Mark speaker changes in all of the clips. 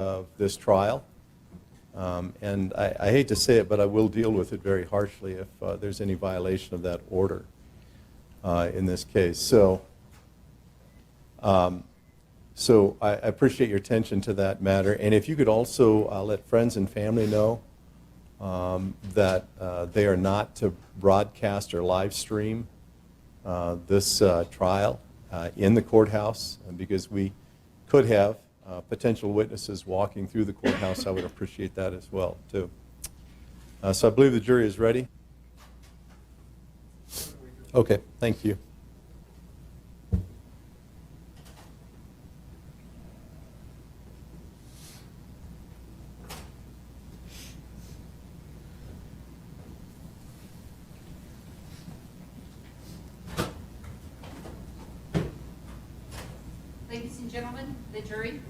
Speaker 1: of this trial. And I hate to say it, but I will deal with it very harshly if there's any violation of that order in this case. So I appreciate your attention to that matter. And if you could also let friends and family know that they are not to broadcast or live stream this trial in the courthouse, because we could have potential witnesses walking through the courthouse. I would appreciate that as well, too. So I believe the jury is ready. Okay, thank you.
Speaker 2: Ladies and gentlemen, the jury.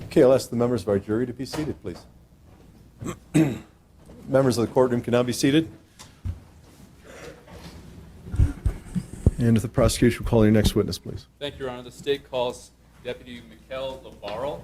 Speaker 1: Okay, I'll ask the members of our jury to be seated, please. Members of the courtroom can now be seated. And if the prosecution will call your next witness, please.
Speaker 3: Thank you, Your Honor. The state calls Deputy Mikel Labarle.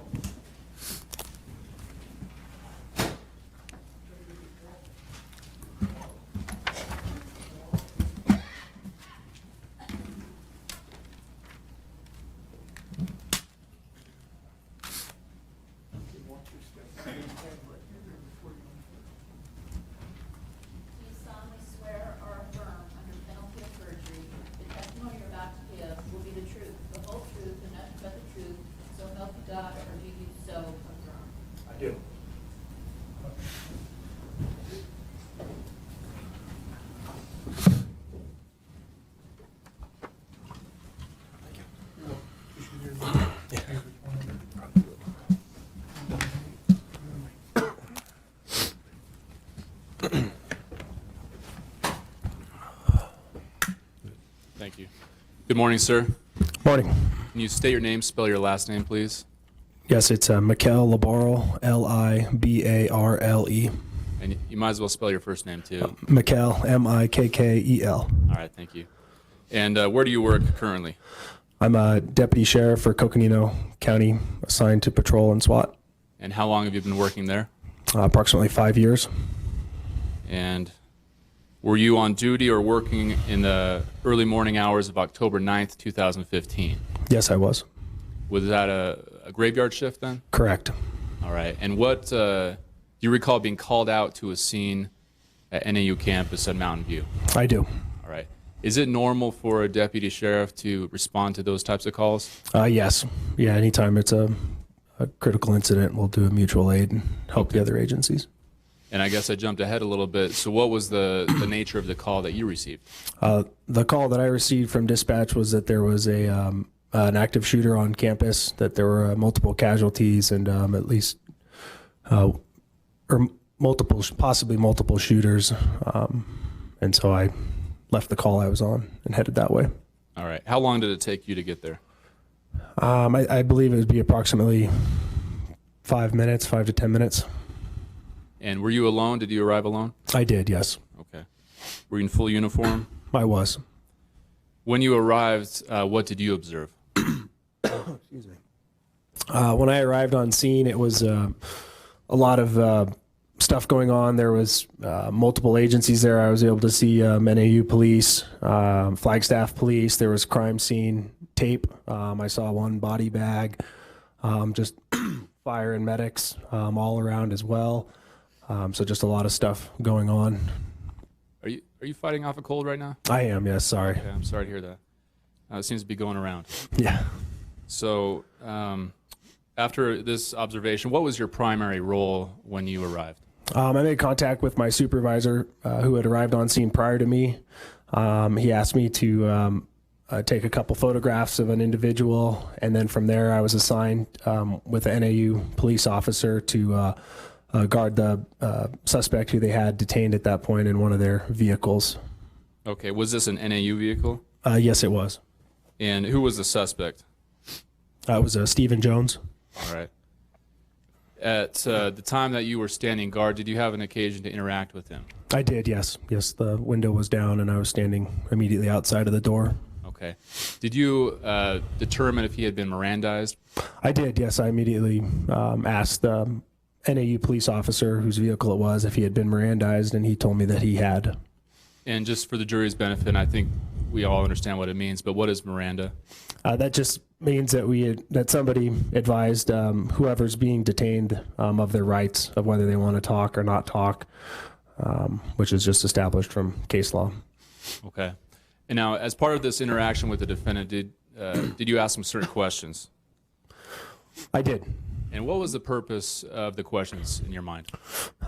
Speaker 3: Thank you. Good morning, sir.
Speaker 4: Morning.
Speaker 3: Can you state your name, spell your last name, please?
Speaker 4: Yes, it's Mikel Labarle, L-I-B-A-R-L-E.
Speaker 3: And you might as well spell your first name, too.
Speaker 4: Mikel, M-I-K-K-E-L.
Speaker 3: All right, thank you. And where do you work currently?
Speaker 4: I'm a deputy sheriff for Coconino County, assigned to patrol and SWAT.
Speaker 3: And how long have you been working there?
Speaker 4: Approximately 5 years.
Speaker 3: And were you on duty or working in the early morning hours of October 9th, 2015?
Speaker 4: Yes, I was.
Speaker 3: Was that a graveyard shift then?
Speaker 4: Correct.
Speaker 3: All right. And what do you recall being called out to a scene at NAU campus at Mountain View?
Speaker 4: I do.
Speaker 3: All right. Is it normal for a deputy sheriff to respond to those types of calls?
Speaker 4: Yes. Yeah, anytime it's a critical incident, we'll do a mutual aid and help the other agencies.
Speaker 3: And I guess I jumped ahead a little bit. So what was the nature of the call that you received?
Speaker 4: The call that I received from dispatch was that there was an active shooter on campus, that there were multiple casualties and at least possibly multiple shooters. And so I left the call I was on and headed that way.
Speaker 3: All right. How long did it take you to get there?
Speaker 4: I believe it would be approximately 5 minutes, 5 to 10 minutes.
Speaker 3: And were you alone? Did you arrive alone?
Speaker 4: I did, yes.
Speaker 3: Okay. Were you in full uniform?
Speaker 4: I was.
Speaker 3: When you arrived, what did you observe?
Speaker 4: Excuse me. When I arrived on scene, it was a lot of stuff going on. There was multiple agencies there. I was able to see NAU police, Flagstaff police. There was crime scene tape. I saw one body bag, just fire and medics all around as well. So just a lot of stuff going on.
Speaker 3: Are you fighting off a cold right now?
Speaker 4: I am, yes, sorry.
Speaker 3: Okay, I'm sorry to hear that. It seems to be going around.
Speaker 4: Yeah.
Speaker 3: So after this observation, what was your primary role when you arrived?
Speaker 4: I made contact with my supervisor who had arrived on scene prior to me. He asked me to take a couple photographs of an individual, and then from there I was assigned with an NAU police officer to guard the suspect who they had detained at that point in one of their vehicles.
Speaker 3: Okay, was this an NAU vehicle?
Speaker 4: Yes, it was.
Speaker 3: And who was the suspect?
Speaker 4: It was Stephen Jones.
Speaker 3: All right. At the time that you were standing guard, did you have an occasion to interact with him?
Speaker 4: I did, yes. Yes, the window was down and I was standing immediately outside of the door.
Speaker 3: Okay. Did you determine if he had been Mirandized?
Speaker 4: I did, yes. I immediately asked the NAU police officer whose vehicle it was if he had been Mirandized, and he told me that he had.
Speaker 3: And just for the jury's benefit, and I think we all understand what it means, but what is Miranda?
Speaker 4: That just means that somebody advised whoever's being detained of their rights, of whether they want to talk or not talk, which is just established from case law.
Speaker 3: Okay. And now, as part of this interaction with the defendant, did you ask him certain questions?
Speaker 4: I did.
Speaker 3: And what was the purpose of the questions in your mind?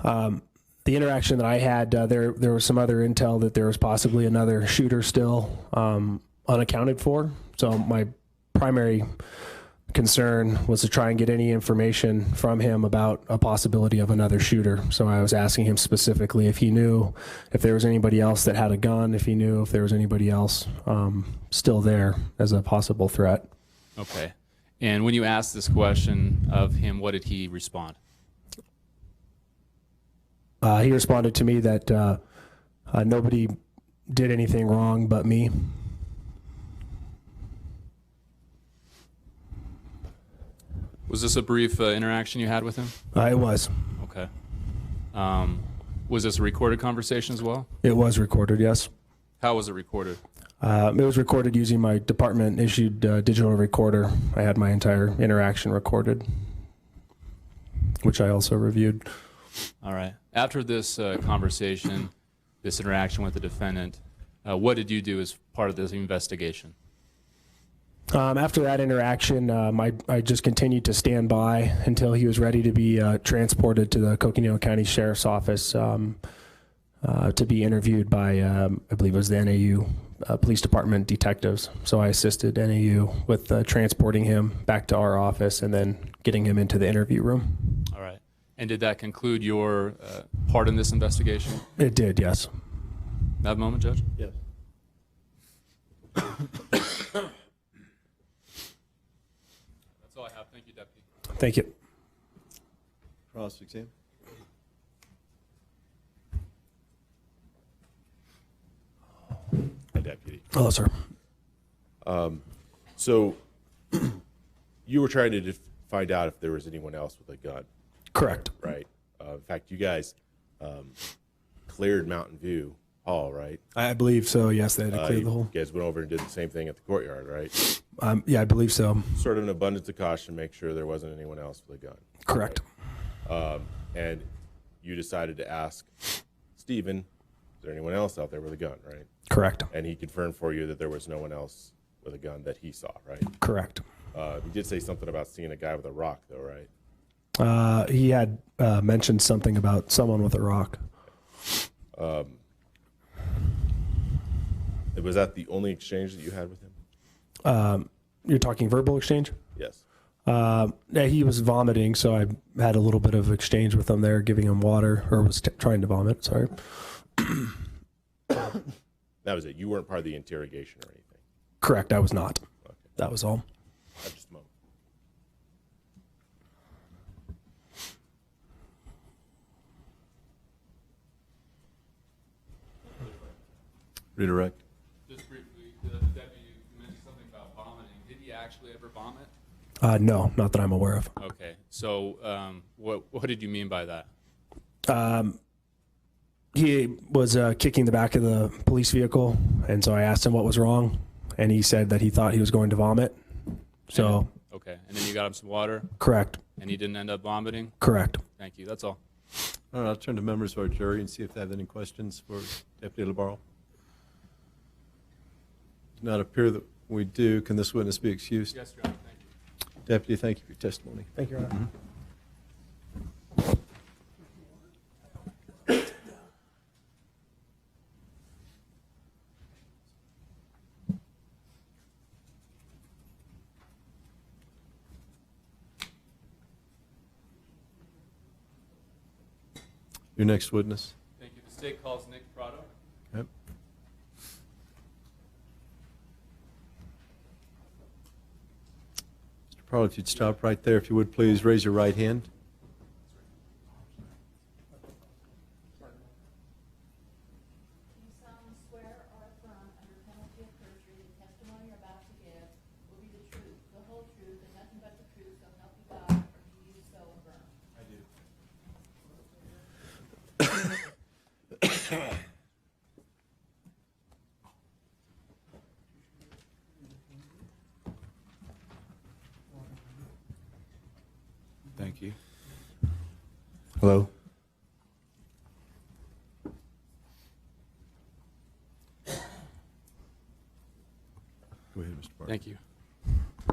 Speaker 4: The interaction that I had, there was some other intel that there was possibly another shooter still unaccounted for. So my primary concern was to try and get any information from him about a possibility of another shooter. So I was asking him specifically if he knew if there was anybody else that had a gun, if he knew if there was anybody else still there as a possible threat.
Speaker 3: Okay. And when you asked this question of him, what did he respond?
Speaker 4: He responded to me that nobody did anything wrong but me.
Speaker 3: Was this a brief interaction you had with him?
Speaker 4: It was.
Speaker 3: Okay. Was this a recorded conversation as well?
Speaker 4: It was recorded, yes.
Speaker 3: How was it recorded?
Speaker 4: It was recorded using my department-issued digital recorder. I had my entire interaction recorded, which I also reviewed.
Speaker 3: All right. After this conversation, this interaction with the defendant, what did you do as part of this investigation?
Speaker 4: After that interaction, I just continued to stand by until he was ready to be transported to the Coconino County Sheriff's Office to be interviewed by, I believe it was the NAU Police Department detectives. So I assisted NAU with transporting him back to our office and then getting him into the interview room.
Speaker 3: All right. And did that conclude your part in this investigation?
Speaker 4: It did, yes.
Speaker 3: That moment, Judge?
Speaker 1: Yes.
Speaker 3: That's all I have. Thank you, Deputy.
Speaker 4: Thank you.
Speaker 1: Cross-exam.
Speaker 5: Hi, Deputy.
Speaker 4: Hello, sir.
Speaker 5: So you were trying to find out if there was anyone else with a gun,
Speaker 4: Correct.
Speaker 5: right? In fact, you guys cleared Mountain View Hall, right?
Speaker 4: I believe so, yes. They had to clear the
Speaker 5: You
Speaker 4: hole.
Speaker 5: guys went over and did the same thing at the courtyard, right?
Speaker 4: Yeah, I believe so.
Speaker 5: Sort of an abundance of caution, make sure there wasn't anyone else with a gun.
Speaker 4: Correct.
Speaker 5: And you decided to ask Stephen, is there anyone else out there with a gun, right?
Speaker 4: Correct.
Speaker 5: And he confirmed for you that there was no one else with a gun that he saw, right?
Speaker 4: Correct.
Speaker 5: He did say something about seeing a guy with a rock, though, right?
Speaker 4: He had mentioned something about someone with a rock.
Speaker 5: Was that the only exchange that you had with him?
Speaker 4: You're talking verbal exchange?
Speaker 5: Yes.
Speaker 4: Yeah, he was vomiting, so I had a little bit of exchange with him there, giving him water, or was trying to vomit, sorry.
Speaker 5: That was it. You weren't part of the interrogation or anything.
Speaker 4: Correct, I was not.
Speaker 5: Okay.
Speaker 4: That was all.
Speaker 5: Just a moment.
Speaker 1: Redirect.
Speaker 3: Just briefly, the deputy mentioned something about vomiting. Did he actually ever vomit?
Speaker 4: No, not that I'm aware of.
Speaker 3: Okay. So what did you mean by that?
Speaker 4: He was kicking the back of the police vehicle, and so I asked him what was wrong, and he said that he thought he was going to vomit. So,
Speaker 3: Okay. And then you got him some water,
Speaker 4: correct,
Speaker 3: and he didn't end up vomiting?
Speaker 4: correct.
Speaker 3: Thank you. That's all.
Speaker 1: All right, I'll turn to members of our jury and see if they have any questions for Deputy LaBarre. Does not appear that we do. Can this witness be excused?
Speaker 3: Yes, Your Honor. Thank you.
Speaker 1: Deputy, thank you for your testimony.
Speaker 4: Thank you, Your Honor.
Speaker 1: Your next witness.
Speaker 3: Thank you. The state calls Nick Prato.
Speaker 1: Yep. Mr. Prato, if you'd stop right there, if you would please raise your right hand.
Speaker 2: Do you solemnly swear or affirm under penalty of perjury the testimony you're about to give will be the truth, the whole truth, and nothing but the truth, so help you God, or do you so affirm?
Speaker 3: I do.
Speaker 6: Thank you. Hello.
Speaker 1: Go ahead, Mr. Prato.
Speaker 3: Thank you.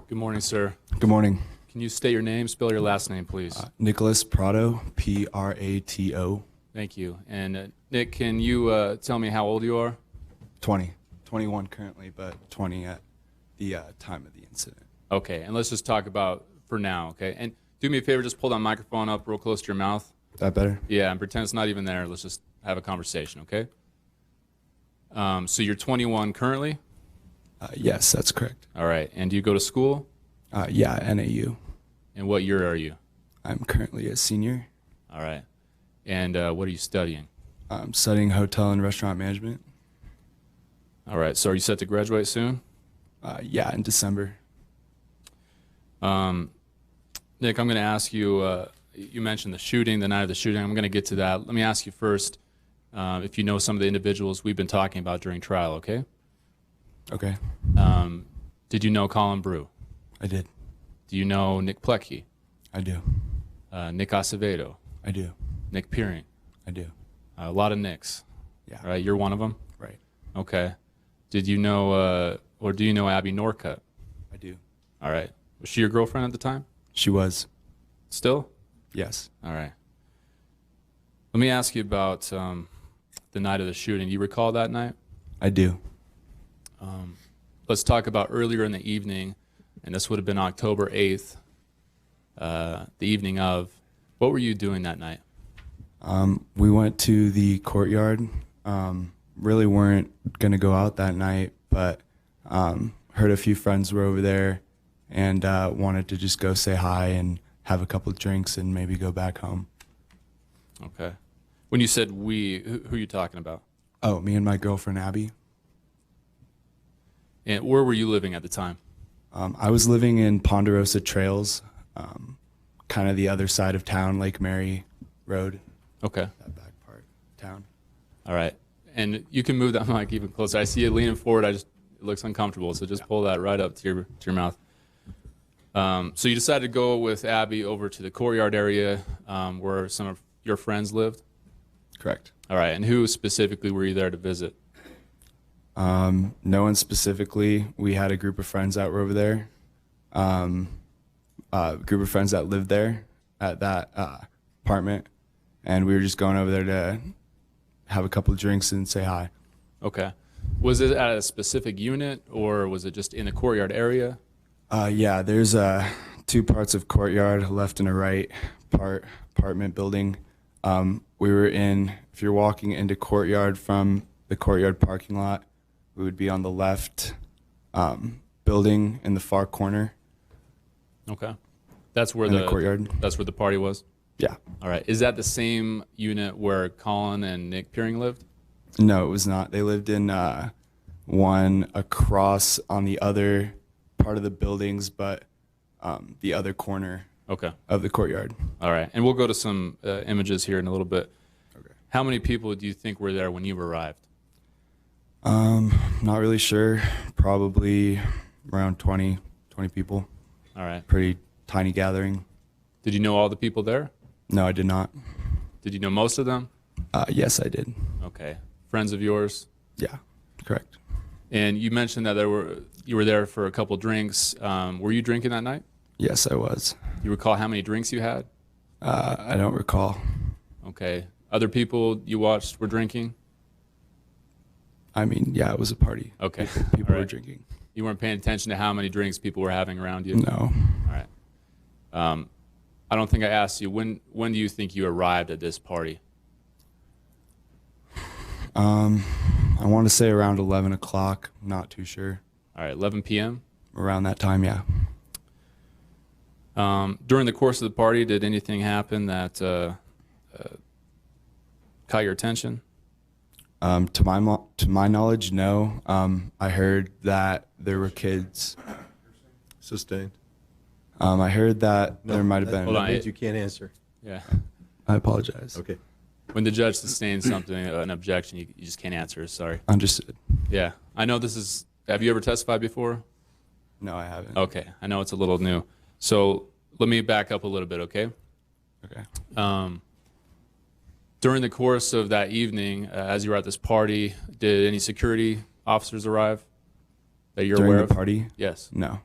Speaker 3: Good morning, sir.
Speaker 6: Good morning.
Speaker 3: Can you state your name, spell your last name, please?
Speaker 6: Nicholas Prato, Prato.
Speaker 3: Thank you. And Nick, can you tell me how old you are?
Speaker 6: 20. 21 currently, but 20 at the time of the incident.
Speaker 3: Okay, and let's just talk about for now, okay? And do me a favor, just pull that microphone up real close to your mouth.
Speaker 6: Is that better?
Speaker 3: Yeah, and pretend it's not even there. Let's just have a conversation, okay? So you're 21 currently?
Speaker 6: Yes, that's correct.
Speaker 3: All right. And do you go to school?
Speaker 6: Yeah, NAU.
Speaker 3: And what year are you?
Speaker 6: I'm currently a senior.
Speaker 3: All right. And what are you studying?
Speaker 6: I'm studying hotel and restaurant management.
Speaker 3: All right. So are you set to graduate soon?
Speaker 6: Yeah, in December.
Speaker 3: Nick, I'm going to ask you, you mentioned the shooting, the night of the shooting. I'm going to get to that. Let me ask you first if you know some of the individuals we've been talking about during trial, okay?
Speaker 6: Okay.
Speaker 3: Did you know Colin Brew?
Speaker 6: I did.
Speaker 3: Do you know Nick Plecky?
Speaker 6: I do.
Speaker 3: Nick Acevedo?
Speaker 6: I do.
Speaker 3: Nick Peering?
Speaker 6: I do.
Speaker 3: A lot of Nicks.
Speaker 6: Yeah.
Speaker 3: Right? You're one of them?
Speaker 6: Right.
Speaker 3: Okay. Did you know, or do you know Abby Norcutt?
Speaker 6: I do.
Speaker 3: All right. Was she your girlfriend at the time?
Speaker 6: She was.
Speaker 3: Still?
Speaker 6: Yes.
Speaker 3: All right. Let me ask you about the night of the shooting. Do you recall that night?
Speaker 6: I do.
Speaker 3: Let's talk about earlier in the evening, and this would have been October 8th, the evening of. What were you doing that night?
Speaker 6: We went to the courtyard. Really weren't going to go out that night, but heard a few friends were over there and wanted to just go say hi and have a couple of drinks and maybe go back home.
Speaker 3: Okay. When you said we, who are you talking about?
Speaker 6: Oh, me and my girlfriend, Abby.
Speaker 3: And where were you living at the time?
Speaker 6: I was living in Ponderosa Trails, kind of the other side of town, Lake Mary Road,
Speaker 3: Okay.
Speaker 6: that back part of town.
Speaker 3: All right. And you can move that mic even closer. I see you leaning forward. It looks uncomfortable. So just pull that right up to your mouth. So you decided to go with Abby over to the courtyard area where some of your friends lived?
Speaker 6: Correct.
Speaker 3: All right. And who specifically were you there to visit?
Speaker 6: No one specifically. We had a group of friends that were over there, group of friends that lived there at that apartment, and we were just going over there to have a couple of drinks and say hi.
Speaker 3: Okay. Was it at a specific unit or was it just in the courtyard area?
Speaker 6: Yeah, there's two parts of courtyard, a left and a right part apartment building. We were in, if you're walking into courtyard from the courtyard parking lot, we would be on the left building in the far corner.
Speaker 3: Okay. That's where
Speaker 6: In the courtyard.
Speaker 3: That's where the party was?
Speaker 6: Yeah.
Speaker 3: All right. Is that the same unit where Colin and Nick Peering lived?
Speaker 6: No, it was not. They lived in one across on the other part of the buildings, but the other corner
Speaker 3: Okay.
Speaker 6: of the courtyard.
Speaker 3: All right. And we'll go to some images here in a little bit.
Speaker 6: Okay.
Speaker 3: How many people do you think were there when you arrived?
Speaker 6: Not really sure. Probably around 20 people.
Speaker 3: All right.
Speaker 6: Pretty tiny gathering.
Speaker 3: Did you know all the people there?
Speaker 6: No, I did not.
Speaker 3: Did you know most of them?
Speaker 6: Yes, I did.
Speaker 3: Okay. Friends of yours?
Speaker 6: Yeah, correct.
Speaker 3: And you mentioned that you were there for a couple drinks. Were you drinking that night?
Speaker 6: Yes, I was.
Speaker 3: You recall how many drinks you had?
Speaker 6: I don't recall.
Speaker 3: Okay. Other people you watched were drinking?
Speaker 6: I mean, yeah, it was a party.
Speaker 3: Okay.
Speaker 6: People
Speaker 3: All
Speaker 6: were
Speaker 3: right.
Speaker 6: drinking.
Speaker 3: You weren't paying attention to how many drinks people were having around you?
Speaker 6: No.
Speaker 3: All right. I don't think I asked you, when do you think you arrived at this party?
Speaker 6: I want to say around 11 o'clock. Not too sure.
Speaker 3: All right, 11 p.m.
Speaker 6: Around that time, yeah.
Speaker 3: During the course of the party, did anything happen that caught your attention?
Speaker 6: To my knowledge, no. I heard that there were kids.
Speaker 1: Sustained.
Speaker 6: I heard that
Speaker 1: No,
Speaker 6: there might have
Speaker 1: that-
Speaker 6: been.
Speaker 3: Hold
Speaker 1: That
Speaker 3: on.
Speaker 1: means you can't answer.
Speaker 3: Yeah.
Speaker 6: I apologize.
Speaker 1: Okay.
Speaker 3: When the judge sustains something, an objection, you just can't answer. Sorry.
Speaker 6: Understood.
Speaker 3: Yeah. I know this is. Have you ever testified before?
Speaker 6: No, I haven't.
Speaker 3: Okay. I know it's a little new. So let me back up a little bit, okay?
Speaker 6: Okay.
Speaker 3: During the course of that evening, as you were at this party, did any security officers arrive that you're
Speaker 6: During
Speaker 3: aware
Speaker 6: the
Speaker 3: of?
Speaker 6: party?
Speaker 3: Yes.
Speaker 6: No.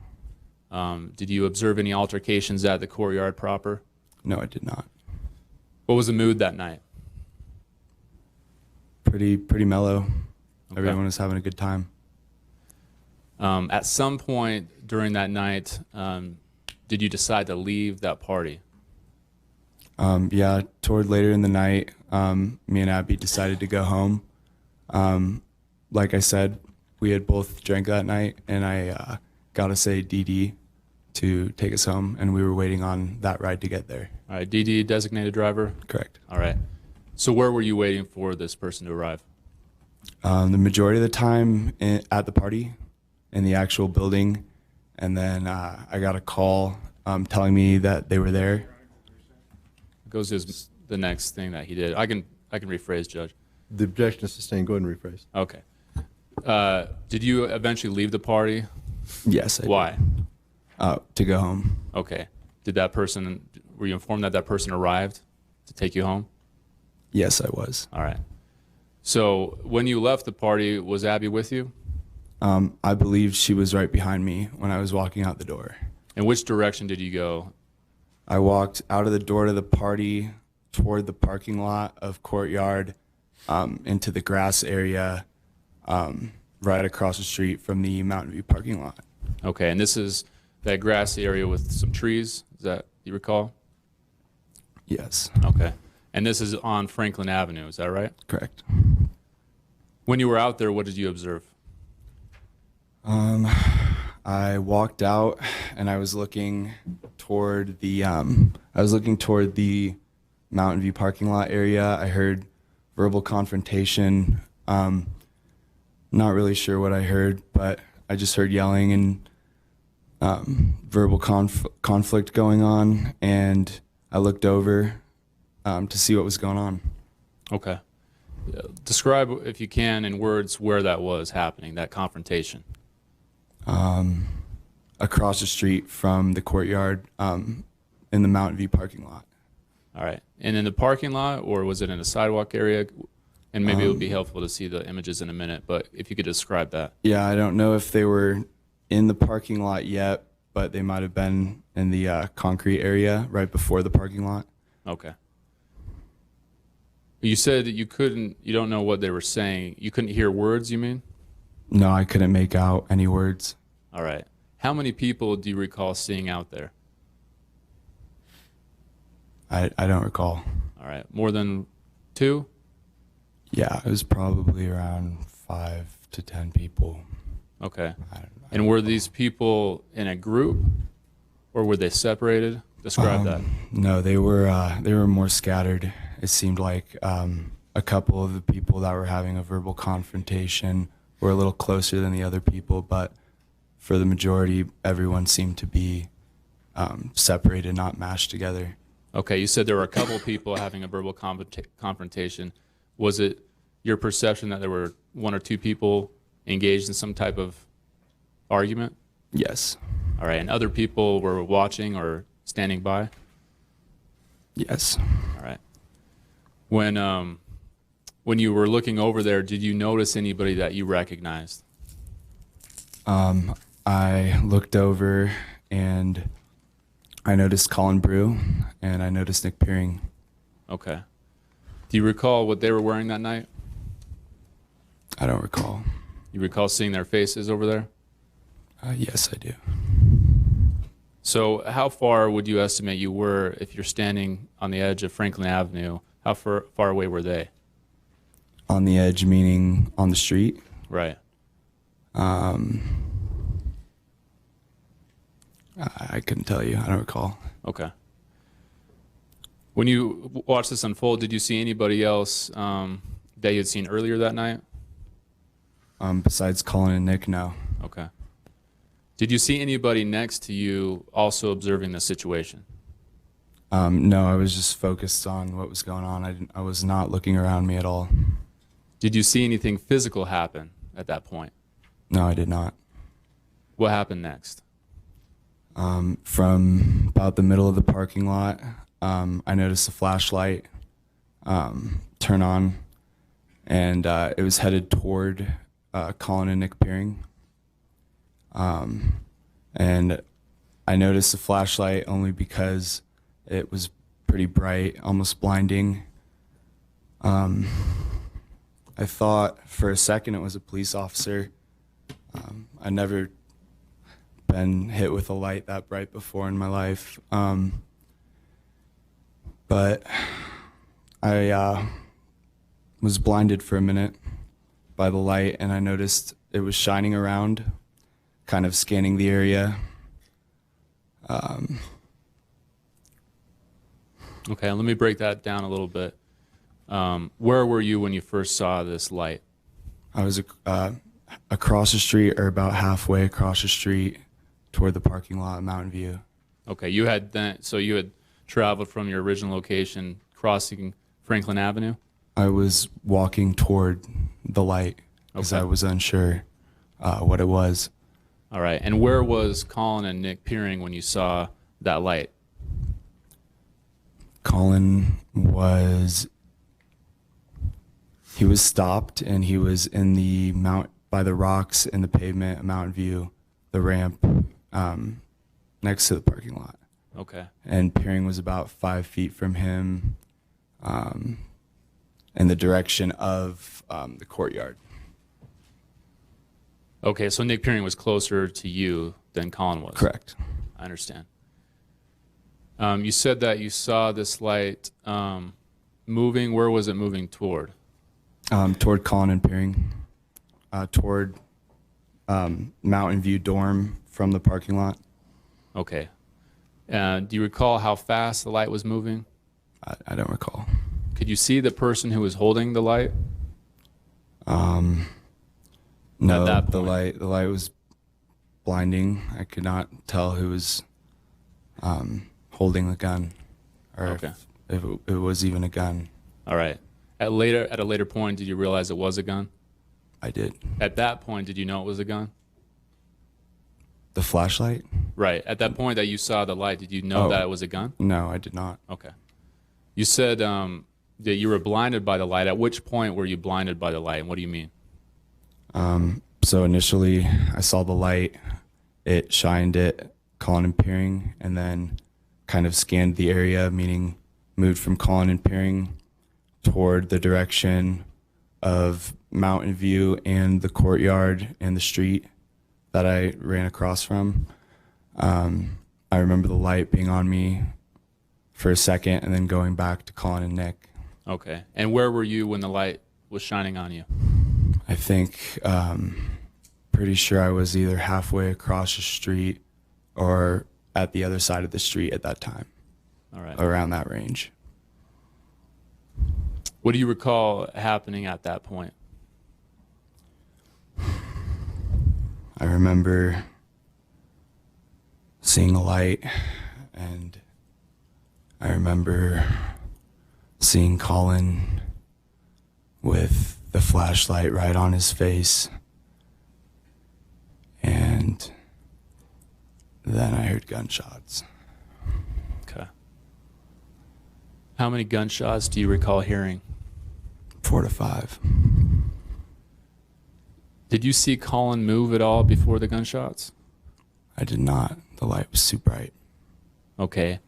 Speaker 3: Did you observe any altercations at the courtyard proper?
Speaker 6: No, I did not.
Speaker 3: What was the mood that night?
Speaker 6: Pretty mellow.
Speaker 3: Okay.
Speaker 6: Everyone was having a good time.
Speaker 3: At some point during that night, did you decide to leave that party?
Speaker 6: Yeah, toward later in the night, me and Abby decided to go home. Like I said, we had both drank that night, and I got us a DD to take us home, and we were waiting on that ride to get there.
Speaker 3: All right, DD, designated driver.
Speaker 6: Correct.
Speaker 3: All right. So where were you waiting for this person to arrive?
Speaker 6: The majority of the time at the party, in the actual building, and then I got a call telling me that they were there.
Speaker 3: Goes to the next thing that he did. I can rephrase, Judge.
Speaker 1: The objection is sustained. Go ahead and rephrase.
Speaker 3: Okay. Did you eventually leave the party?
Speaker 6: Yes. I did.
Speaker 3: Why?
Speaker 6: To go home.
Speaker 3: Okay. Were you informed that that person arrived to take you home?
Speaker 6: Yes, I was.
Speaker 3: All right. So when you left the party, was Abby with you?
Speaker 6: I believe she was right behind me when I was walking out the door.
Speaker 3: In which direction did you go?
Speaker 6: I walked out of the door to the party toward the parking lot of Courtyard into the grass area right across the street from the Mountain View parking lot.
Speaker 3: Okay, and this is that grassy area with some trees, is that you recall?
Speaker 6: Yes,
Speaker 3: Okay. And this is on Franklin Avenue, is that right?
Speaker 6: correct.
Speaker 3: When you were out there, what did you observe?
Speaker 6: I walked out and I was looking toward the Mountain View parking lot area. I heard verbal confrontation. Not really sure what I heard, but I just heard yelling and verbal conflict going on, and I looked over to see what was going on.
Speaker 3: Okay. Describe, if you can, in words, where that was happening, that confrontation.
Speaker 6: Across the street from the Courtyard in the Mountain View parking lot.
Speaker 3: All right. And in the parking lot, or was it in a sidewalk area? And maybe it would be helpful to see the images in a minute, but if you could describe that.
Speaker 6: Yeah, I don't know if they were in the parking lot yet, but they might have been in the concrete area right before the parking lot.
Speaker 3: Okay. You said that you don't know what they were saying. You couldn't hear words, you mean?
Speaker 6: No, I couldn't make out any words.
Speaker 3: All right. How many people do you recall seeing out there?
Speaker 6: I don't recall.
Speaker 3: All right. More than 2?
Speaker 6: Yeah, it was probably around 5 to 10 people.
Speaker 3: Okay.
Speaker 6: I don't know.
Speaker 3: And were these people in a group, or were they separated? Describe that.
Speaker 6: No, they were more scattered. It seemed like a couple of the people that were having a verbal confrontation were a little closer than the other people, but for the majority, everyone seemed to be separated, not mashed together.
Speaker 3: Okay, you said there were a couple people having a verbal confrontation. Was it your perception that there were 1 or 2 people engaged in some type of argument?
Speaker 6: Yes.
Speaker 3: All right, and other people were watching or standing by?
Speaker 6: Yes.
Speaker 3: All right. When you were looking over there, did you notice anybody that you recognized?
Speaker 6: I looked over and I noticed Colin Brew and I noticed Nick Peering.
Speaker 3: Okay. Do you recall what they were wearing that night?
Speaker 6: I don't recall.
Speaker 3: You recall seeing their faces over there?
Speaker 6: Yes, I do.
Speaker 3: So how far would you estimate you were if you're standing on the edge of Franklin Avenue? How far away were they?
Speaker 6: On the edge, meaning on the street.
Speaker 3: Right.
Speaker 6: I couldn't tell you. I don't recall.
Speaker 3: Okay. When you watched this unfold, did you see anybody else that you had seen earlier that night?
Speaker 6: Besides Colin and Nick, no.
Speaker 3: Okay. Did you see anybody next to you also observing the situation?
Speaker 6: No, I was just focused on what was going on. I was not looking around me at all.
Speaker 3: Did you see anything physical happen at that point?
Speaker 6: No, I did not.
Speaker 3: What happened next?
Speaker 6: From about the middle of the parking lot, I noticed a flashlight turn on, and it was headed toward Colin and Nick Peering. And I noticed the flashlight only because it was pretty bright, almost blinding. I thought for a second it was a police officer. I'd never been hit with a light that bright before in my life. But I was blinded for a minute by the light, and I noticed it was shining around, kind of scanning the area.
Speaker 3: Okay, let me break that down a little bit. Where were you when you first saw this light?
Speaker 6: I was across the street, or about halfway across the street toward the parking lot at Mountain View.
Speaker 3: Okay, you had traveled from your original location, crossing Franklin Avenue?
Speaker 6: I was walking toward the light because
Speaker 3: Okay.
Speaker 6: I was unsure what it was.
Speaker 3: All right, and where was Colin and Nick Peering when you saw that light?
Speaker 6: Colin was stopped, and he was in the by the rocks in the pavement at Mountain View, the ramp next to the parking lot.
Speaker 3: Okay.
Speaker 6: And Peering was about 5 feet from him in the direction of the courtyard.
Speaker 3: Okay, so Nick Peering was closer to you than Colin was.
Speaker 6: Correct.
Speaker 3: I understand. You said that you saw this light moving. Where was it moving toward?
Speaker 6: Toward Colin and Peering, toward Mountain View dorm from the parking lot.
Speaker 3: Okay. Do you recall how fast the light was moving?
Speaker 6: I don't recall.
Speaker 3: Could you see the person who was holding the light?
Speaker 6: No,
Speaker 3: At that
Speaker 6: the
Speaker 3: point.
Speaker 6: light was blinding. I could not tell who was holding the gun, or
Speaker 3: Okay.
Speaker 6: if it was even a gun.
Speaker 3: All right. At a later point, did you realize it was a gun?
Speaker 6: I did.
Speaker 3: At that point, did you know it was a gun?
Speaker 6: The flashlight?
Speaker 3: Right. At that point that you saw the light, did you know
Speaker 6: Oh.
Speaker 3: that it was a gun?
Speaker 6: No, I did not.
Speaker 3: Okay. You said that you were blinded by the light. At which point were you blinded by the light, and what do you mean?
Speaker 6: So initially, I saw the light. It shined at Colin and Peering, and then kind of scanned the area, meaning moved from Colin and Peering toward the direction of Mountain View and the courtyard and the street that I ran across from. I remember the light being on me for a second and then going back to Colin and Nick.
Speaker 3: Okay. And where were you when the light was shining on you?
Speaker 6: I think, pretty sure I was either halfway across the street or at the other side of the street at that time,
Speaker 3: All right.
Speaker 6: around that range.
Speaker 3: What do you recall happening at that point?
Speaker 6: I remember seeing a light, and I remember seeing Colin with the flashlight right on his face, and then I heard gunshots.
Speaker 3: Okay. How many gunshots do you recall hearing?
Speaker 6: 4 to 5.
Speaker 3: Did you see Colin move at all before the gunshots?
Speaker 6: I did not. The light was too bright.
Speaker 3: Okay.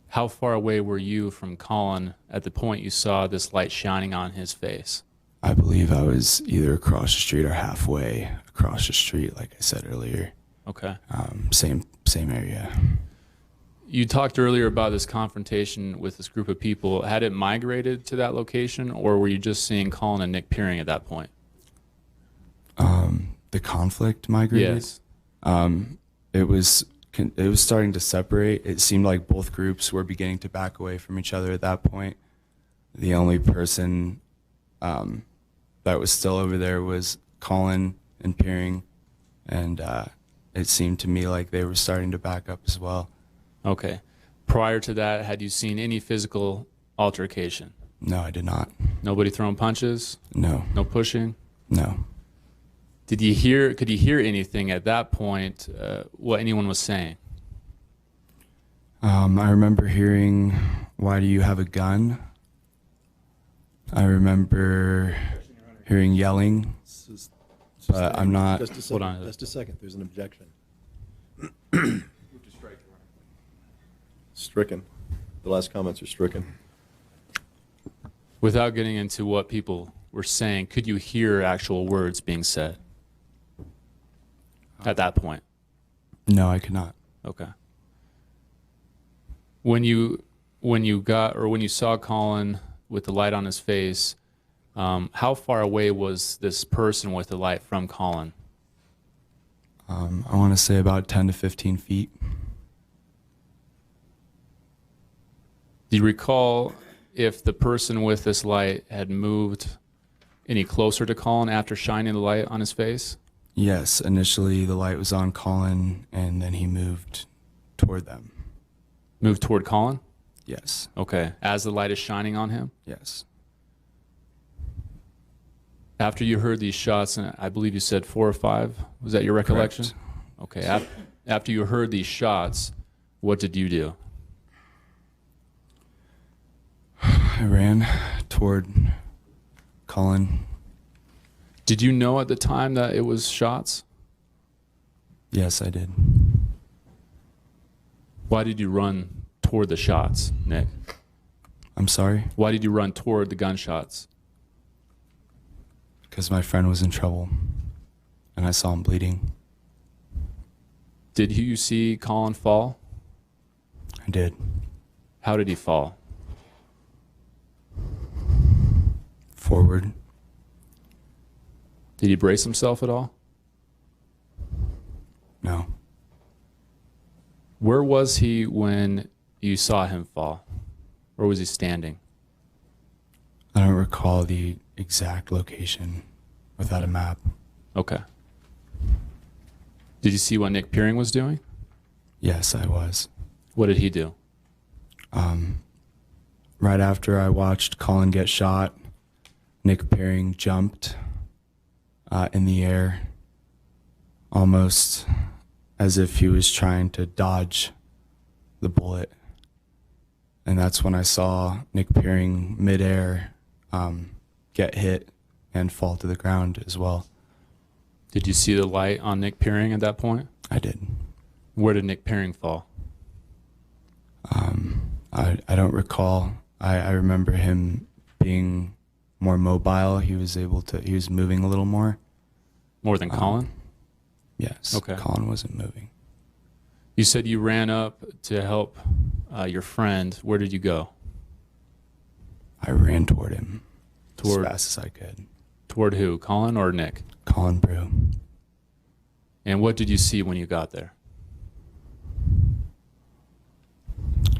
Speaker 3: How far away were you from Colin at the point you saw this light shining on his face?
Speaker 6: I believe I was either across the street or halfway across the street, like I said earlier.
Speaker 3: Okay.
Speaker 6: Same area.
Speaker 3: You talked earlier about this confrontation with this group of people. Had it migrated to that location, or were you just seeing Colin and Nick Peering at that point?
Speaker 6: The conflict migrated.
Speaker 3: Yes.
Speaker 6: It was starting to separate. It seemed like both groups were beginning to back away from each other at that point. The only person that was still over there was Colin and Peering, and it seemed to me like they were starting to back up as well.
Speaker 3: Okay. Prior to that, had you seen any physical altercation?
Speaker 6: No, I did not.
Speaker 3: Nobody throwing punches?
Speaker 6: No,
Speaker 3: No pushing?
Speaker 6: no.
Speaker 3: Could you hear anything at that point, what anyone was saying?
Speaker 6: I remember hearing, "Why do you have a gun?" I remember hearing yelling, but I'm not.
Speaker 1: Just a
Speaker 3: Hold
Speaker 1: second,
Speaker 3: on.
Speaker 1: just a second, there's an objection. Stricken. The last comments are stricken.
Speaker 3: Without getting into what people were saying, could you hear actual words being said at that point?
Speaker 6: No, I could not.
Speaker 3: Okay. When you saw Colin with the light on his face, how far away was this person with the light from Colin?
Speaker 6: I want to say about 10 to 15 feet.
Speaker 3: Do you recall if the person with this light had moved any closer to Colin after shining the light on his face?
Speaker 6: Yes, initially the light was on Colin, and then he moved toward them.
Speaker 3: Moved toward Colin?
Speaker 6: Yes,
Speaker 3: Okay. As the light is shining on him?
Speaker 6: yes.
Speaker 3: After you heard these shots, and I believe you said 4 or 5, was that your recollection?
Speaker 6: Correct.
Speaker 3: Okay. After you heard these shots, what did you do?
Speaker 6: I ran toward Colin.
Speaker 3: Did you know at the time that it was shots?
Speaker 6: Yes, I did.
Speaker 3: Why did you run toward the shots, Nick?
Speaker 6: I'm sorry,
Speaker 3: Why did you run toward the gunshots?
Speaker 6: because my friend was in trouble, and I saw him bleeding.
Speaker 3: Did you see Colin fall?
Speaker 6: I did.
Speaker 3: How did he fall?
Speaker 6: Forward.
Speaker 3: Did he brace himself at all?
Speaker 6: No.
Speaker 3: Where was he when you saw him fall? Where was he standing?
Speaker 6: I don't recall the exact location without a map.
Speaker 3: Okay. Did you see what Nick Peering was doing?
Speaker 6: Yes, I was.
Speaker 3: What did he do?
Speaker 6: Right after I watched Colin get shot, Nick Peering jumped in the air, almost as if he was trying to dodge the bullet. And that's when I saw Nick Peering midair get hit and fall to the ground as well.
Speaker 3: Did you see the light on Nick Peering at that point?
Speaker 6: I did.
Speaker 3: Where did Nick Peering fall?
Speaker 6: I don't recall. I remember him being more mobile. He was moving a little more.
Speaker 3: More than Colin?
Speaker 6: Yes.
Speaker 3: Okay.
Speaker 6: Colin wasn't moving.
Speaker 3: You said you ran up to help your friend. Where did you go?
Speaker 6: I ran toward him
Speaker 3: Toward-
Speaker 6: as fast as I could.
Speaker 3: Toward who? Colin or Nick?
Speaker 6: Colin Brew.
Speaker 3: And what did you see when you got there?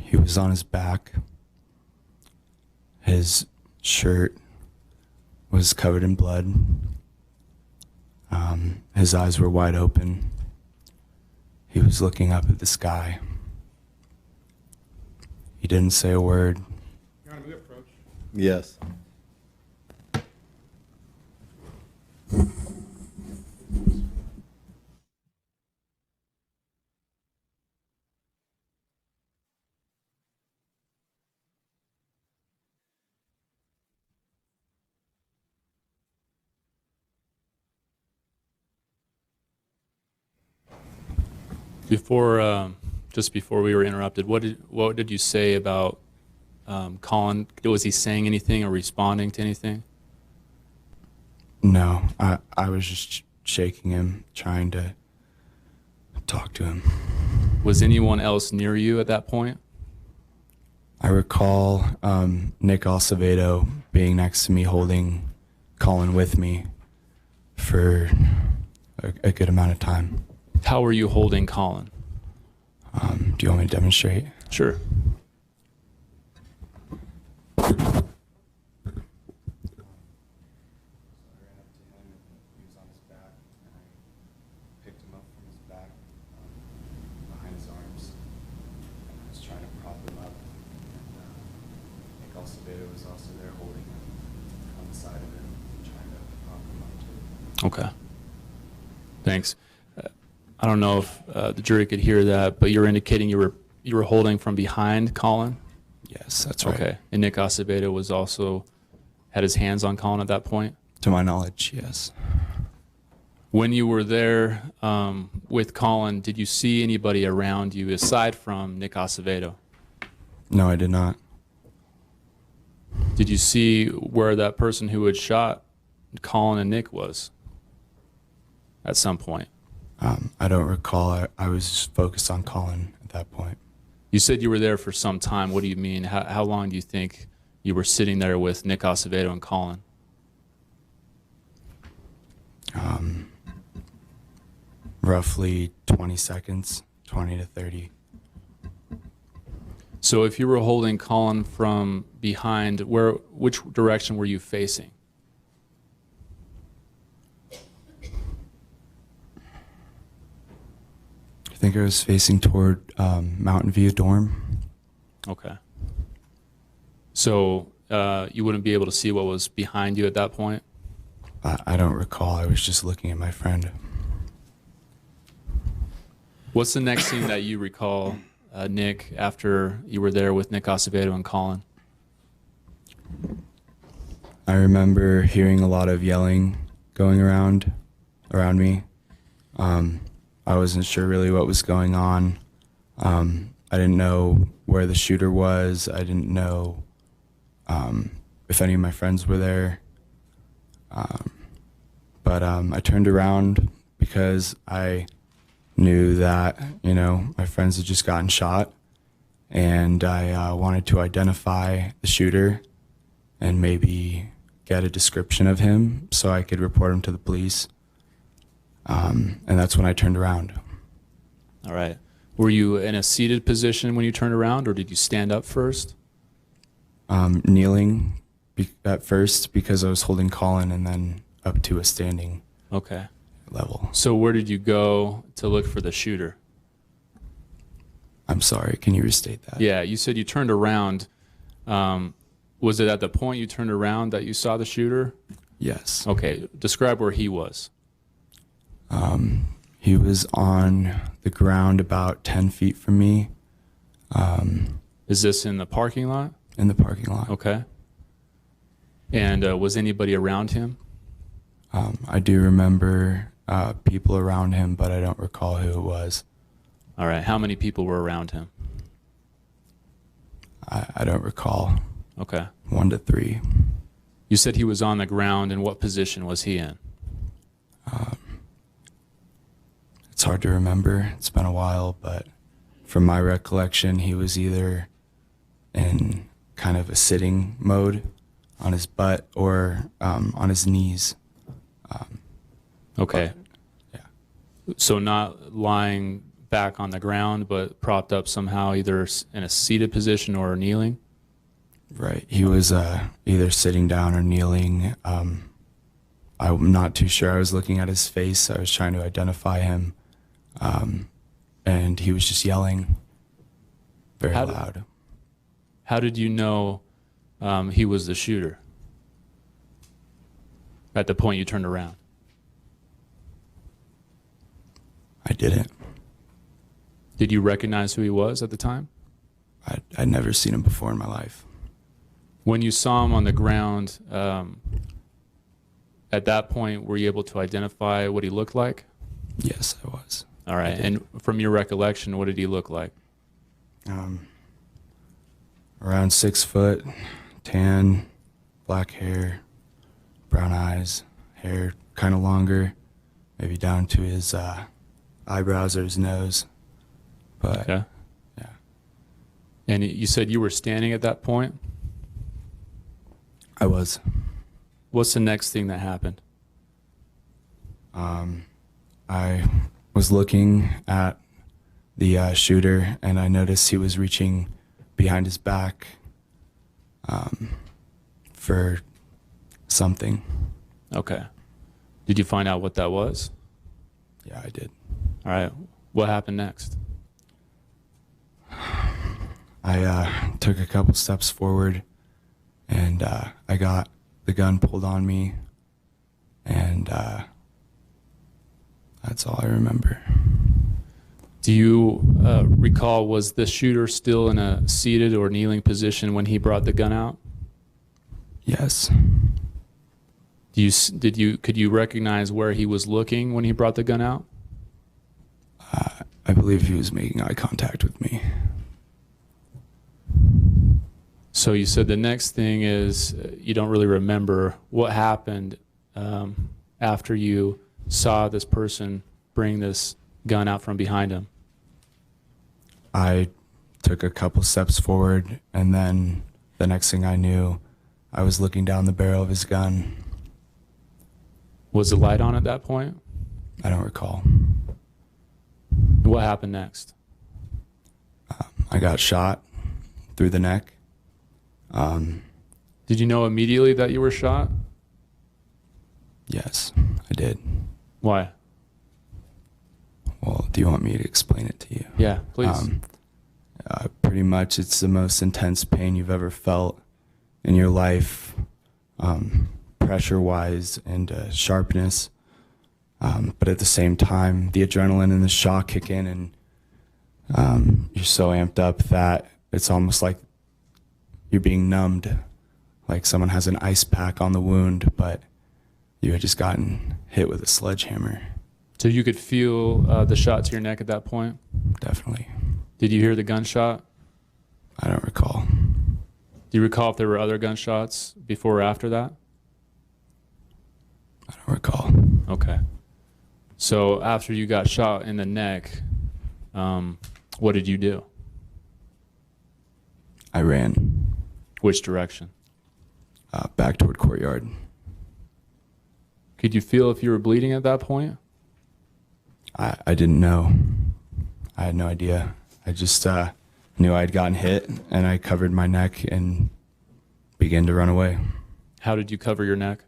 Speaker 6: He was on his back. His shirt was covered in blood. His eyes were wide open. He was looking up at the sky. He didn't say a word.
Speaker 1: Yes.
Speaker 3: Just before we were interrupted, what did you say about Colin? Was he saying anything or responding to anything?
Speaker 6: No, I was just shaking him, trying to talk to him.
Speaker 3: Was anyone else near you at that point?
Speaker 6: I recall Nick Acevedo being next to me, holding Colin with me for a good amount of time.
Speaker 3: How were you holding Colin?
Speaker 6: Do you want me to demonstrate?
Speaker 3: Sure.
Speaker 6: Picked him up from his back, behind his arms, and I was trying to prop him up. And Nick Acevedo was also there holding him on the side of him, trying to prop him up too.
Speaker 3: Okay. Thanks. I don't know if the jury could hear that, but you're indicating you were holding from behind Colin?
Speaker 6: Yes, that's right.
Speaker 3: Okay. And Nick Acevedo was also had his hands on Colin at that point?
Speaker 6: To my knowledge, yes.
Speaker 3: When you were there with Colin, did you see anybody around you aside from Nick Acevedo?
Speaker 6: No, I did not.
Speaker 3: Did you see where that person who had shot Colin and Nick was at some point?
Speaker 6: I don't recall. I was just focused on Colin at that point.
Speaker 3: You said you were there for some time. What do you mean? How long do you think you were sitting there with Nick Acevedo and Colin?
Speaker 6: Roughly 20 seconds, 20 to 30.
Speaker 3: So if you were holding Colin from behind, which direction were you facing?
Speaker 6: I think I was facing toward Mountain View dorm.
Speaker 3: Okay. So you wouldn't be able to see what was behind you at that point?
Speaker 6: I don't recall. I was just looking at my friend.
Speaker 3: What's the next thing that you recall, Nick, after you were there with Nick Acevedo and Colin?
Speaker 6: I remember hearing a lot of yelling going around me. I wasn't sure really what was going on. I didn't know where the shooter was. I didn't know if any of my friends were there. But I turned around because I knew that, my friends had just gotten shot, and I wanted to identify the shooter and maybe get a description of him so I could report him to the police. And that's when I turned around.
Speaker 3: All right. Were you in a seated position when you turned around, or did you stand up first?
Speaker 6: Kneeling at first because I was holding Colin, and then up to a standing
Speaker 3: Okay.
Speaker 6: level.
Speaker 3: So where did you go to look for the shooter?
Speaker 6: I'm sorry, can you restate that?
Speaker 3: Yeah, you said you turned around. Was it at the point you turned around that you saw the shooter?
Speaker 6: Yes.
Speaker 3: Okay, describe where he was.
Speaker 6: He was on the ground about 10 feet from me,
Speaker 3: Is this in the parking lot?
Speaker 6: in the parking lot.
Speaker 3: Okay. And was anybody around him?
Speaker 6: I do remember people around him, but I don't recall who it was.
Speaker 3: All right, how many people were around him?
Speaker 6: I don't recall.
Speaker 3: Okay.
Speaker 6: 1 to 3.
Speaker 3: You said he was on the ground, and what position was he in?
Speaker 6: It's hard to remember. It's been a while, but from my recollection, he was either in kind of a sitting mode on his butt or on his knees.
Speaker 3: Okay.
Speaker 6: Yeah.
Speaker 3: So not lying back on the ground, but propped up somehow, either in a seated position or kneeling?
Speaker 6: Right. He was either sitting down or kneeling. I'm not too sure. I was looking at his face. I was trying to identify him. And he was just yelling very loud.
Speaker 3: How did you know he was the shooter at the point you turned around?
Speaker 6: I didn't.
Speaker 3: Did you recognize who he was at the time?
Speaker 6: I'd never seen him before in my life.
Speaker 3: When you saw him on the ground, at that point, were you able to identify what he looked like?
Speaker 6: Yes, I was.
Speaker 3: All right. And from your recollection, what did he look like?
Speaker 6: Around 6 foot, tan, black hair, brown eyes, hair kind of longer, maybe down to his eyebrows or his nose. But
Speaker 3: Okay.
Speaker 6: yeah,
Speaker 3: And you said you were standing at that point.
Speaker 6: I was.
Speaker 3: What's the next thing that happened?
Speaker 6: I was looking at the shooter, and I noticed he was reaching behind his back for something.
Speaker 3: Okay. Did you find out what that was?
Speaker 6: Yeah, I did.
Speaker 3: All right. What happened next?
Speaker 6: I took a couple steps forward, and I got the gun pulled on me, and that's all I remember.
Speaker 3: Do you recall, was the shooter still in a seated or kneeling position when he brought the gun out?
Speaker 6: Yes.
Speaker 3: Could you recognize where he was looking when he brought the gun out?
Speaker 6: I believe he was making eye contact with me.
Speaker 3: So you said the next thing is you don't really remember what happened after you saw this person bring this gun out from behind him.
Speaker 6: I took a couple steps forward, and then the next thing I knew, I was looking down the barrel of his gun.
Speaker 3: Was the light on at that point?
Speaker 6: I don't recall.
Speaker 3: What happened next?
Speaker 6: I got shot through the neck.
Speaker 3: Did you know immediately that you were shot?
Speaker 6: Yes, I did.
Speaker 3: Why?
Speaker 6: Well, do you want me to explain it to you?
Speaker 3: Yeah, please.
Speaker 6: Pretty much it's the most intense pain you've ever felt in your life, pressure-wise and sharpness. But at the same time, the adrenaline and the shock kick in, and you're so amped up that it's almost like you're being numbed, like someone has an ice pack on the wound, but you had just gotten hit with a sledgehammer.
Speaker 3: So you could feel the shot to your neck at that point?
Speaker 6: Definitely.
Speaker 3: Did you hear the gunshot?
Speaker 6: I don't recall.
Speaker 3: Do you recall if there were other gunshots before or after that?
Speaker 6: I don't recall.
Speaker 3: Okay. So after you got shot in the neck, what did you do?
Speaker 6: I ran
Speaker 3: Which direction?
Speaker 6: back toward courtyard.
Speaker 3: Could you feel if you were bleeding at that point?
Speaker 6: I didn't know. I had no idea. I just knew I'd gotten hit, and I covered my neck and began to run away.
Speaker 3: How did you cover your neck?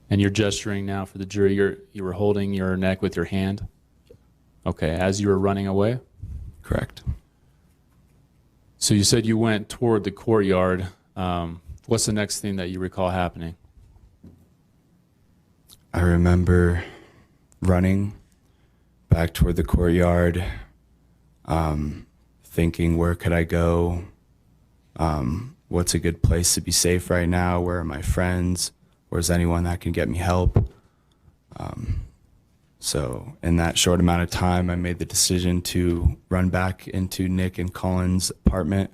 Speaker 3: And you're gesturing now for the jury. You were holding your neck with your hand? Okay, as you were running away?
Speaker 6: Correct.
Speaker 3: So you said you went toward the courtyard. What's the next thing that you recall happening?
Speaker 6: I remember running back toward the courtyard, thinking, where could I go? What's a good place to be safe right now? Where are my friends? Where's anyone that can get me help? So in that short amount of time, I made the decision to run back into Nick and Colin's apartment.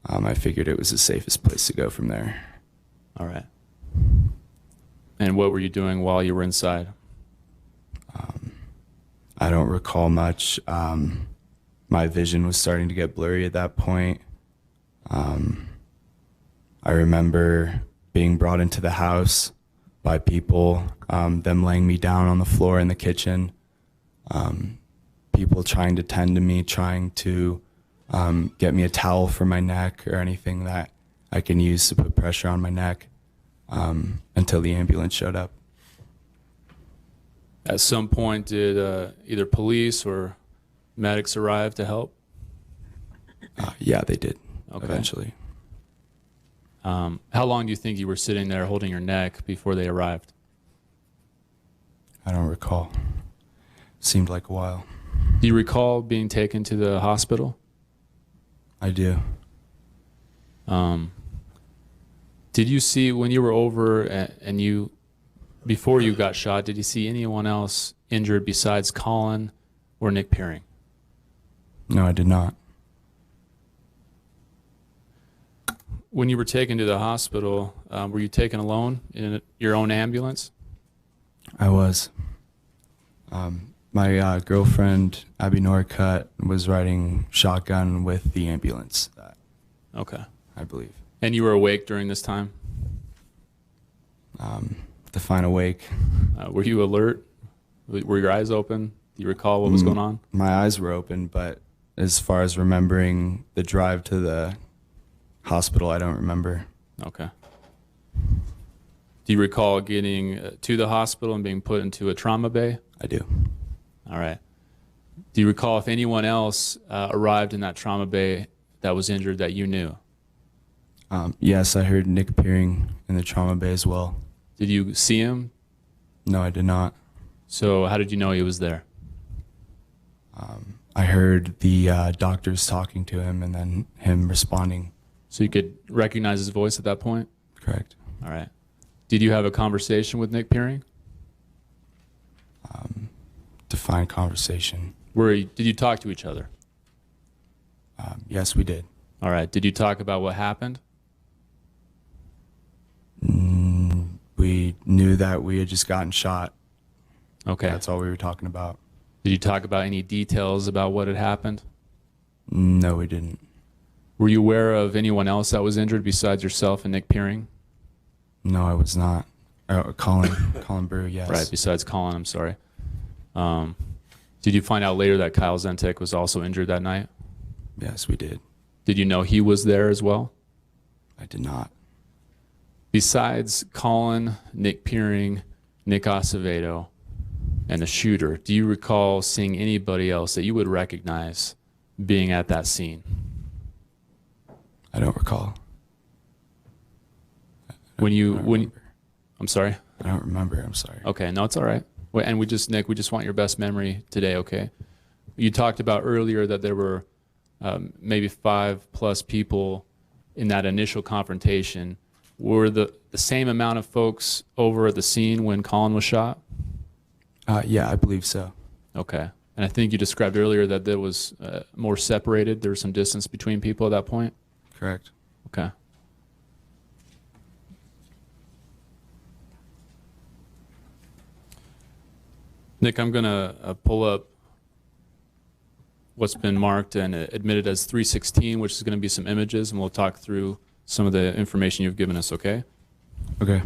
Speaker 6: I figured it was the safest place to go from there.
Speaker 3: All right. And what were you doing while you were inside?
Speaker 6: I don't recall much. My vision was starting to get blurry at that point. I remember being brought into the house by people, them laying me down on the floor in the kitchen, people trying to tend to me, trying to get me a towel for my neck or anything that I can use to put pressure on my neck until the ambulance showed up.
Speaker 3: At some point, did either police or medics arrive to help?
Speaker 6: Yeah, they did,
Speaker 3: Okay.
Speaker 6: eventually.
Speaker 3: How long do you think you were sitting there holding your neck before they arrived?
Speaker 6: I don't recall. Seemed like a while.
Speaker 3: Do you recall being taken to the hospital?
Speaker 6: I do.
Speaker 3: Did you see when you were over and you, before you got shot, did you see anyone else injured besides Colin or Nick Peering?
Speaker 6: No, I did not.
Speaker 3: When you were taken to the hospital, were you taken alone in your own ambulance?
Speaker 6: I was. My girlfriend, Abby Norcutt, was riding shotgun with the ambulance,
Speaker 3: Okay.
Speaker 6: I believe.
Speaker 3: And you were awake during this time?
Speaker 6: Define awake.
Speaker 3: Were you alert? Were your eyes open? Do you recall what was going on?
Speaker 6: My eyes were open, but as far as remembering the drive to the hospital, I don't remember.
Speaker 3: Okay. Do you recall getting to the hospital and being put into a trauma bay?
Speaker 6: I do.
Speaker 3: All right. Do you recall if anyone else arrived in that trauma bay that was injured that you knew?
Speaker 6: Yes, I heard Nick Peering in the trauma bay as well.
Speaker 3: Did you see him?
Speaker 6: No, I did not.
Speaker 3: So how did you know he was there?
Speaker 6: I heard the doctors talking to him and then him responding.
Speaker 3: So you could recognize his voice at that point?
Speaker 6: Correct.
Speaker 3: All right. Did you have a conversation with Nick Peering?
Speaker 6: Define conversation.
Speaker 3: Did you talk to each other?
Speaker 6: Yes, we did.
Speaker 3: All right. Did you talk about what happened?
Speaker 6: We knew that we had just gotten shot.
Speaker 3: Okay.
Speaker 6: That's all we were talking about.
Speaker 3: Did you talk about any details about what had happened?
Speaker 6: No, we didn't.
Speaker 3: Were you aware of anyone else that was injured besides yourself and Nick Peering?
Speaker 6: No, I was not. Colin Brew, yes.
Speaker 3: Right, besides Colin, I'm sorry. Did you find out later that Kyle Zentek was also injured that night?
Speaker 6: Yes, we did.
Speaker 3: Did you know he was there as well?
Speaker 6: I did not.
Speaker 3: Besides Colin, Nick Peering, Nick Acevedo, and the shooter, do you recall seeing anybody else that you would recognize being at that scene?
Speaker 6: I don't recall.
Speaker 3: I'm sorry?
Speaker 6: I don't remember. I'm sorry.
Speaker 3: Okay, no, it's all right. And Nick, we just want your best memory today, okay? You talked about earlier that there were maybe 5+ people in that initial confrontation. Were the same amount of folks over at the scene when Colin was shot?
Speaker 6: Yeah, I believe so.
Speaker 3: Okay. And I think you described earlier that there was more separated. There was some distance between people at that point?
Speaker 6: Correct.
Speaker 3: Okay. Nick, I'm going to pull up what's been marked and admitted as 316, which is going to be some images, and we'll talk through some of the information you've given us, okay?
Speaker 6: Okay.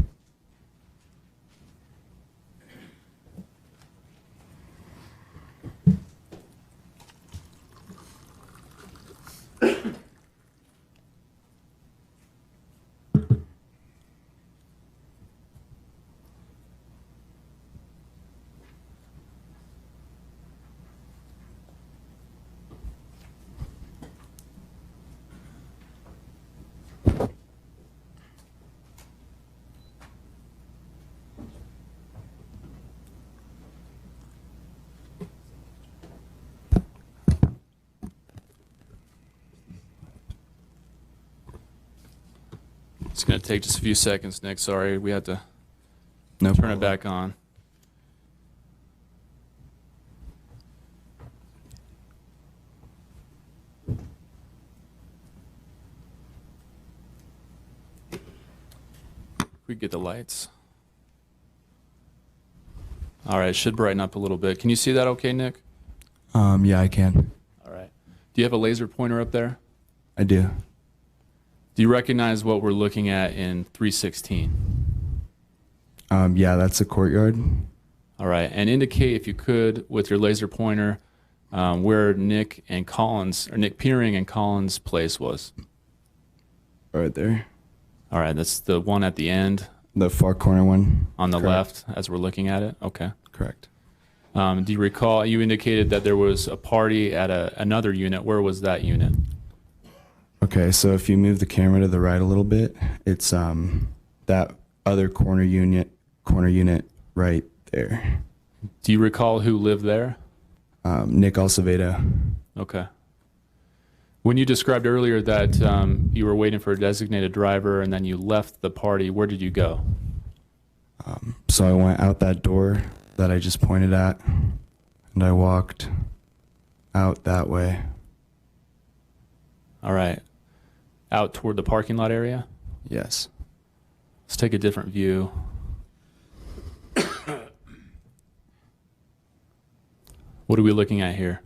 Speaker 3: It's going to take just a few seconds, Nick. Sorry, we had to
Speaker 6: No
Speaker 3: turn
Speaker 6: problem.
Speaker 3: it back on. We get the lights. All right, it should brighten up a little bit. Can you see that okay, Nick?
Speaker 6: Yeah, I can.
Speaker 3: All right. Do you have a laser pointer up there?
Speaker 6: I do.
Speaker 3: Do you recognize what we're looking at in 316?
Speaker 6: Yeah, that's a courtyard.
Speaker 3: All right, and indicate if you could with your laser pointer where Nick Peering and Colin's place was.
Speaker 6: Right there.
Speaker 3: All right, that's the one at the end
Speaker 6: The far corner one.
Speaker 3: on the
Speaker 6: Correct.
Speaker 3: left as we're looking at it. Okay.
Speaker 6: Correct.
Speaker 3: Do you recall? You indicated that there was a party at another unit. Where was that unit?
Speaker 6: Okay, so if you move the camera to the right a little bit, it's that other corner unit right there.
Speaker 3: Do you recall who lived there?
Speaker 6: Nick Acevedo.
Speaker 3: Okay. When you described earlier that you were waiting for a designated driver and then you left the party, where did you go?
Speaker 6: So I went out that door that I just pointed at, and I walked out that way.
Speaker 3: All right. Out toward the parking lot area?
Speaker 6: Yes.
Speaker 3: Let's take a different view. What are we looking at here?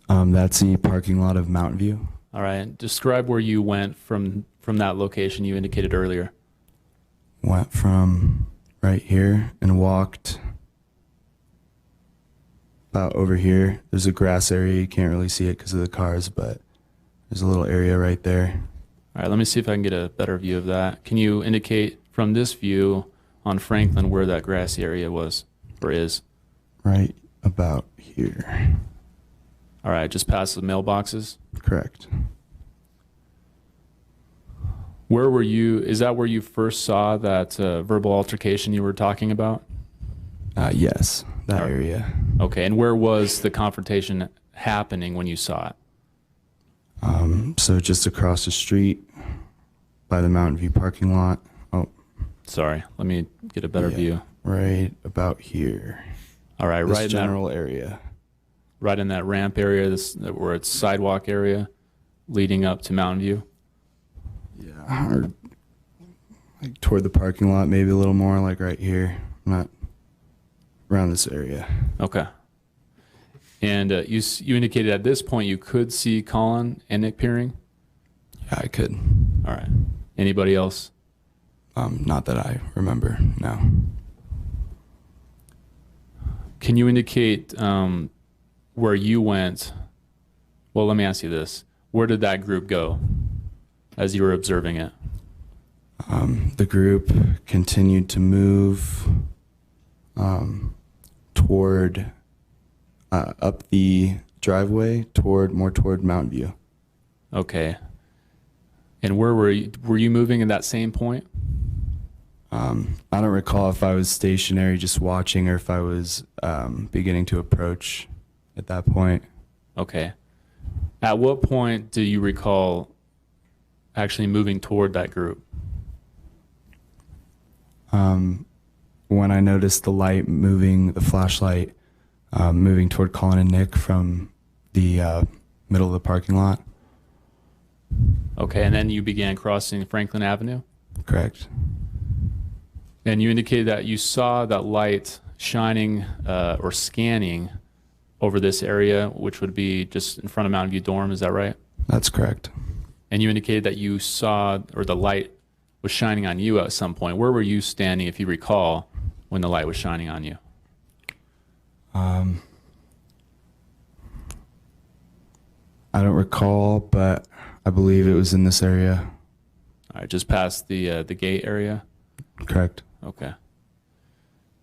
Speaker 6: That's the parking lot of Mountain View.
Speaker 3: All right. Describe where you went from that location you indicated earlier.
Speaker 6: Went from right here and walked about over here. There's a grass area. You can't really see it because of the cars, but there's a little area right there.
Speaker 3: All right. Let me see if I can get a better view of that. Can you indicate from this view on Franklin where that grassy area was or is?
Speaker 6: Right about here.
Speaker 3: All right. Just past the mailboxes.
Speaker 6: Correct.
Speaker 3: Where were you? Is that where you first saw that verbal altercation you were talking about?
Speaker 6: Yes, that
Speaker 3: All right.
Speaker 6: area.
Speaker 3: Okay. And where was the confrontation happening when you saw it?
Speaker 6: So just across the street by the Mountain View parking lot. Oh,
Speaker 3: Sorry. Let me get a better
Speaker 6: yeah,
Speaker 3: view.
Speaker 6: right about here.
Speaker 3: All right.
Speaker 6: This
Speaker 3: Right in
Speaker 6: general area.
Speaker 3: right in that ramp area, where it's sidewalk area leading up to Mountain View.
Speaker 6: Yeah, or like toward the parking lot, maybe a little more, like right here. Not around this area.
Speaker 3: Okay. And you indicated at this point you could see Colin and Nick Peering.
Speaker 6: Yeah, I could.
Speaker 3: All right. Anybody else?
Speaker 6: Not that I remember. No.
Speaker 3: Can you indicate where you went? Well, let me ask you this. Where did that group go as you were observing it?
Speaker 6: The group continued to move toward up the driveway more toward Mountain View.
Speaker 3: Okay. And where were you moving at that same point?
Speaker 6: I don't recall if I was stationary just watching or if I was beginning to approach at that point.
Speaker 3: Okay. At what point do you recall actually moving toward that group?
Speaker 6: When I noticed the light moving, the flashlight moving toward Colin and Nick from the middle of the parking lot.
Speaker 3: Okay, and then you began crossing Franklin Avenue?
Speaker 6: Correct.
Speaker 3: And you indicated that you saw that light shining or scanning over this area, which would be just in front of Mountain View Dorm, is that right?
Speaker 6: That's correct.
Speaker 3: And you indicated that you saw, or the light was shining on you at some point. Where were you standing, if you recall, when the light was shining on you?
Speaker 6: I don't recall, but I believe it was in this area.
Speaker 3: All right, just past the gate area?
Speaker 6: Correct.
Speaker 3: Okay.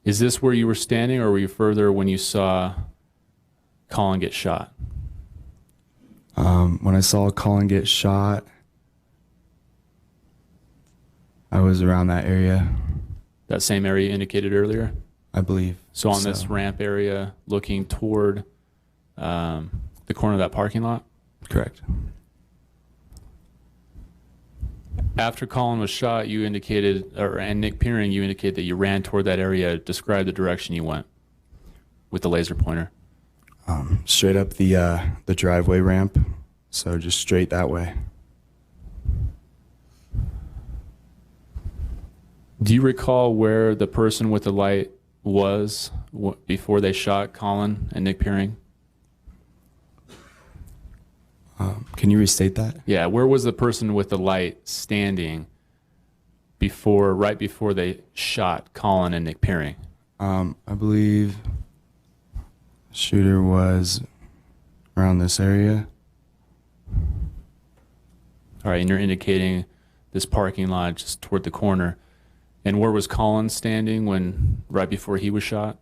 Speaker 3: Is this where you were standing, or were you further when you saw Colin get shot?
Speaker 6: When I saw Colin get shot, I was around that area,
Speaker 3: That same area you indicated earlier?
Speaker 6: I believe.
Speaker 3: So on this ramp area, looking toward the corner of that parking lot?
Speaker 6: Correct.
Speaker 3: After Colin was shot, you indicated, and Nick Peering, you indicated that you ran toward that area. Describe the direction you went with the laser pointer.
Speaker 6: Straight up the driveway ramp, so just straight that way.
Speaker 3: Do you recall where the person with the light was before they shot Colin and Nick Peering?
Speaker 6: Can you restate that?
Speaker 3: Yeah, where was the person with the light standing right before they shot Colin and Nick Peering?
Speaker 6: I believe shooter was around this area.
Speaker 3: All right, and you're indicating this parking lot just toward the corner. And where was Colin standing right before he was shot?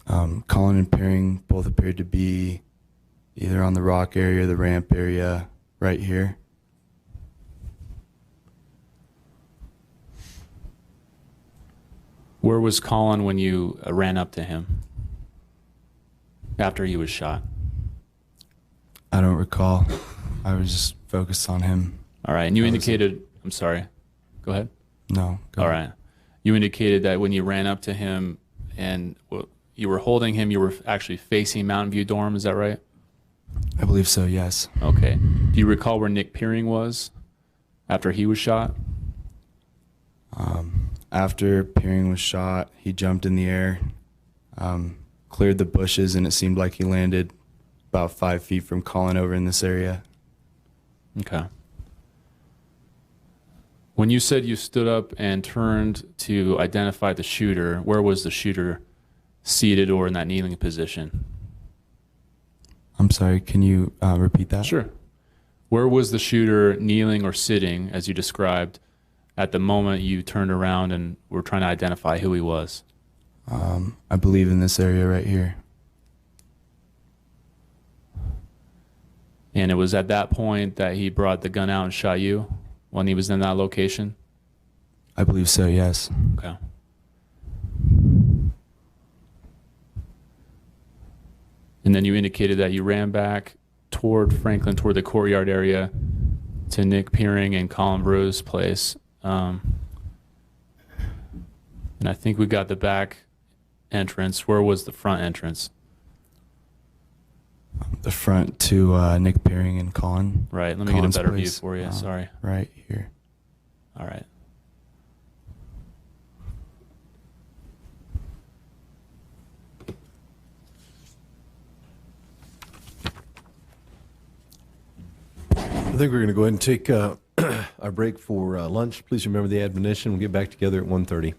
Speaker 6: Colin and Peering both appeared to be either on the rock area or the ramp area right here.
Speaker 3: Where was Colin when you ran up to him after he was shot?
Speaker 6: I don't recall. I was just focused on him.
Speaker 3: All right, and you indicated, I'm sorry, go ahead.
Speaker 6: No. Go
Speaker 3: All
Speaker 6: ahead.
Speaker 3: right. You indicated that when you ran up to him and you were holding him, you were actually facing Mountain View Dorm, is that right?
Speaker 6: I believe so, yes.
Speaker 3: Okay. Do you recall where Nick Peering was after he was shot?
Speaker 6: After Peering was shot, he jumped in the air, cleared the bushes, and it seemed like he landed about 5 feet from Colin over in this area.
Speaker 3: Okay. When you said you stood up and turned to identify the shooter, where was the shooter seated or in that kneeling position?
Speaker 6: I'm sorry, can you repeat that?
Speaker 3: Sure. Where was the shooter kneeling or sitting, as you described, at the moment you turned around and were trying to identify who he was?
Speaker 6: I believe in this area right here.
Speaker 3: And it was at that point that he brought the gun out and shot you when he was in that location?
Speaker 6: I believe so, yes.
Speaker 3: Okay. And then you indicated that you ran back toward Franklin, toward the courtyard area, to Nick Peering and Colin Brew's place. And I think we got the back entrance. Where was the front entrance?
Speaker 6: The front to Nick Peering and Colin.
Speaker 3: Right. Let me
Speaker 6: Colin's
Speaker 3: get a better view
Speaker 6: place.
Speaker 3: for you. Sorry.
Speaker 6: Right here.
Speaker 3: All right.
Speaker 1: I think we're going to go ahead and take our break for lunch. Please remember the admonition. We'll get back together at 1:30.